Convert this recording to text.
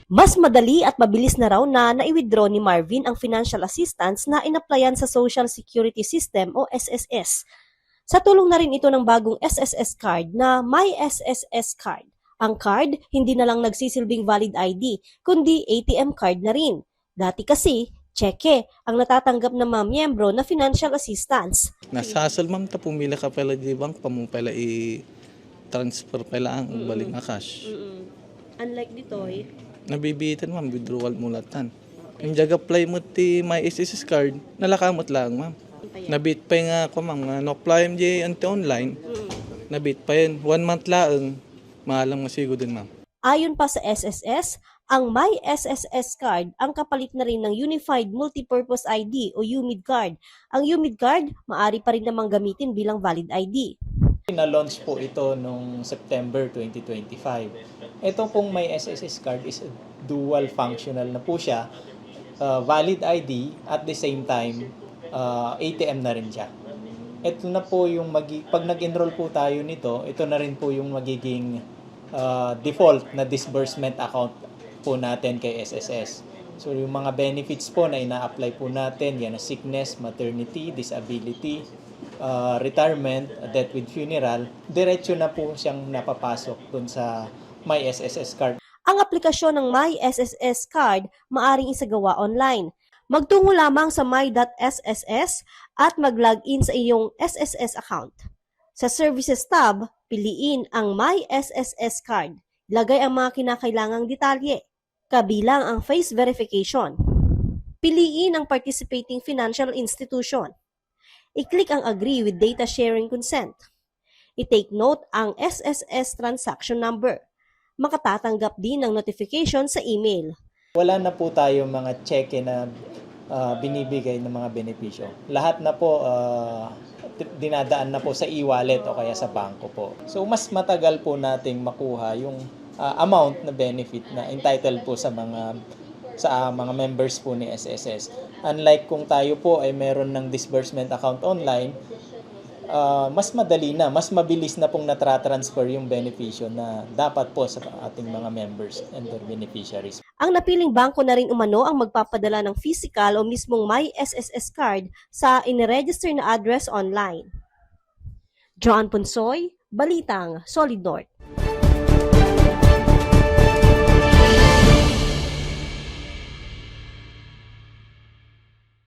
Mas madali at mabilis na raw na nai-withdraw ni Marvin ang financial assistance na inaplayan sa Social Security System o SSS. Sa tulong na rin ito ng bagong SSS card na My SSS Card. Ang card, hindi na lang nagsisilbing valid ID, kundi ATM card na rin. Dati kasi, cheque ang natatanggap ng mga miyembro na financial assistance. Nasasal ma'am, ta pumila ka pala di bank, pa mo pala i-transfer pala ang balik na cash. Unlike dito, Nabibitan ma'am, withdrawal mo latan. Yung apply mo ti My SSS card, nalakamot lang ma'am. Nabit pa nga ako ma'am, nga no-apply mo di online, nabit pa yun. 1 month lang, mahalang masigo din ma'am. Ayon pa sa SSS, ang My SSS card ang kapalit na rin ng Unified Multipurpose ID o UMID card. Ang UMID card, maaari pa rin namang gamitin bilang valid ID. Na-launch po ito noong September 2025. Ito pong My SSS card is dual functional na po siya. Valid ID at the same time ATM na rin siya. Ito na po yung pag nag-enroll po tayo nito, ito na rin po yung magiging default na disbursement account po natin kay SSS. So yung mga benefits po na ina-apply po natin, yan na sickness, maternity, disability, retirement, death with funeral, diretso na po siyang napapasok dun sa My SSS card. Ang aplikasyon ng My SSS card maaring isagawa online. Magtungo lamang sa my.sss at mag-login sa iyong SSS account. Sa Services tab, piliin ang My SSS card. Ilagay ang mga kinakailangang detalye, kabilang ang face verification. Piliin ang participating financial institution. I-click ang Agree with Data Sharing Consent. I-take note ang SSS transaction number. Makatatanggap din ng notification sa email. Wala na po tayo mga cheque na binibigay ng mga benepisyo. Lahat na po dinadaan na po sa e-wallet o kaya sa bangko po. So mas matagal po nating makuha yung amount na benefit na entitled po sa mga members po ni SSS. Unlike kung tayo po ay meron ng disbursement account online, mas madali na, mas mabilis na pong natra-transfer yung benepisyo na dapat po sa ating mga members and their beneficiaries. Ang napiling bangko na rin umano ang magpapadala ng physical o mismong My SSS card sa iniregister na address online. Joan Ponsoy, Balitang Solid North.